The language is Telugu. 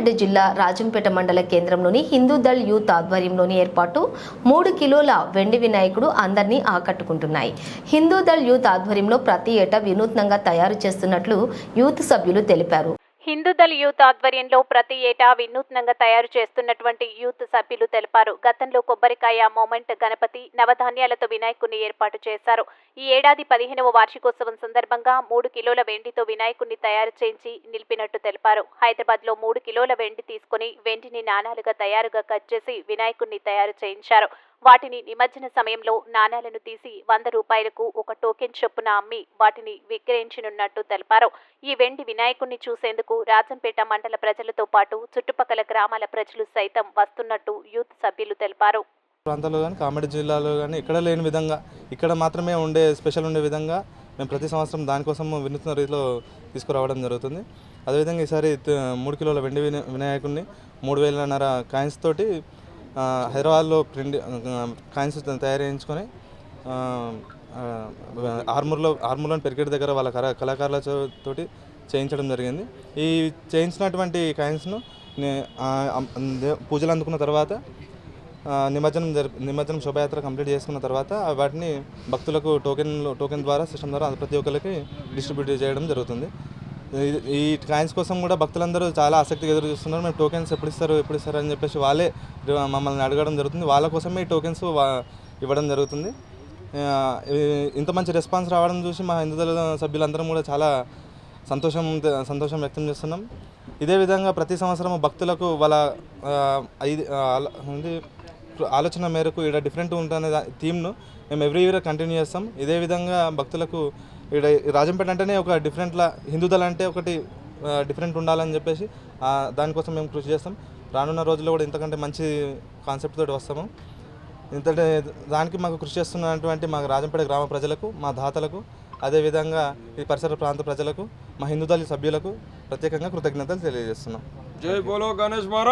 కామారెడ్డి జిల్లా రాజంపేట మండల కేంద్రంలోని హిందూ దళ్ యూత్ ఆధ్వర్యంలోని ఏర్పాటు 3 కిలోల వెండి వినాయకుడు అందరినీ ఆకట్టుకుంటున్నాయి. హిందూ దళ్ యూత్ ఆధ్వర్యంలో ప్రతి ఏటా వినూత్నంగా తయారు చేస్తున్నట్లు యూత్ సభ్యులు తెలిపారు. హిందూ దళ్ యూత్ ఆధ్వర్యంలో ప్రతి ఏటా వినూత్నంగా తయారు చేస్తున్నటువంటి యూత్ సభ్యులు తెలిపారు. గతంలో కొబ్బరికాయ, మొమెంట్ గణపతి, నవధాన్యాలతో వినాయకుడిని ఏర్పాటు చేశారు. ఈ ఏడాది 15వ వార్షికోత్సవం సందర్భంగా 3 కిలోల వెండితో వినాయకుడిని తయారు చేయించి నిలిపినట్టు తెలిపారు. హైదరాబాద్లో 3 కిలోల వెండి తీసుకుని వెండిని నాణాలుగా తయారుగా కట్ చేసి వినాయకుడిని తయారు చేయించారు. వాటిని నిమజ్జన సమయంలో నాణాలను తీసి 100 రూపాయలకు ఒక టోకెన్ చొప్పున అమ్మి వాటిని విక్రయించనున్నట్టు తెలిపారు. ఈ వెండి వినాయకుడిని చూసేందుకు రాజంపేట మండల ప్రజలతో పాటు చుట్టుపక్కల గ్రామాల ప్రజలు సైతం వస్తున్నట్టు యూత్ సభ్యులు తెలిపారు. ప్రాంతాల్లో కానీ కామారెడ్డి జిల్లాలో కానీ ఇక్కడ లేని విధంగా ఇక్కడ మాత్రమే స్పెషల్ ఉండే విధంగా మేము ప్రతి సంవత్సరం దానికోసం వినూత్న రీతిలో తీసుకురావడం జరుగుతుంది. అదేవిధంగా ఈసారి 3 కిలోల వెండి వినాయకుడిని 3,500 కాయిన్స్ తోటి హైదరాబాద్లో కాయిన్స్ తయారు చేయించుకొని ఆర్మూర్లోని పెరిగేట్ దగ్గర వాళ్ళ కళాకారులతోటి చేయించడం జరిగింది. ఈ చేయించినటువంటి కాయిన్స్ను పూజలు అందుకున్న తర్వాత నిమజ్జనం శోభయాత్ర కంప్లీట్ చేసుకున్న తర్వాత వాటిని భక్తులకు టోకెన్ ద్వారా సిస్టమ్ ద్వారా ప్రతి ఒక్కరికి డిస్ట్రిబ్యూట్ చేయడం జరుగుతుంది. ఈ కాయిన్స్ కోసం కూడా భక్తులందరూ చాలా ఆసక్తిగా ఎదురు చూస్తున్నారు. మేము టోకెన్స్ ఎప్పుడు ఇస్తారు అని చెప్పేసి వాళ్ళే మమ్మల్ని అడగడం జరుగుతుంది. వాళ్ళ కోసమే ఈ టోకెన్స్ ఇవ్వడం జరుగుతుంది. ఇంత మంచి రెస్పాన్స్ రావడం చూసి మా హిందూ దళ సభ్యులందరం కూడా చాలా సంతోషం వ్యక్తం చేస్తున్నాం. ఇదే విధంగా ప్రతి సంవత్సరం భక్తులకు వాళ్ళ ఆలోచన మేరకు ఇక్కడ డిఫరెంట్ ఉంటుందనే థీమ్ను మేము ఎవ్రీ ఇయర్ కంటిన్యూ చేస్తాం. ఇదే విధంగా భక్తులకు ఇక్కడ రాజంపేట అంటేనే ఒక డిఫరెంట్లా హిందూ దళ అంటే ఒకటి డిఫరెంట్ ఉండాలని చెప్పేసి దానికోసం మేము కృషి చేస్తాం. రానున్న రోజుల్లో కూడా ఇంతకంటే మంచి కాన్సెప్ట్ తోటి వస్తాము. దానికి మాకు కృషి చేస్తున్నటువంటి మా రాజంపేట గ్రామ ప్రజలకు, మా దాతలకు, అదేవిధంగా ఈ పరిసర ప్రాంత ప్రజలకు, మా హిందూ దళ సభ్యులకు ప్రత్యేకంగా కృతజ్ఞతలు తెలియజేస్తున్నాం. జై బోలో గణేష్ మహారాజ్.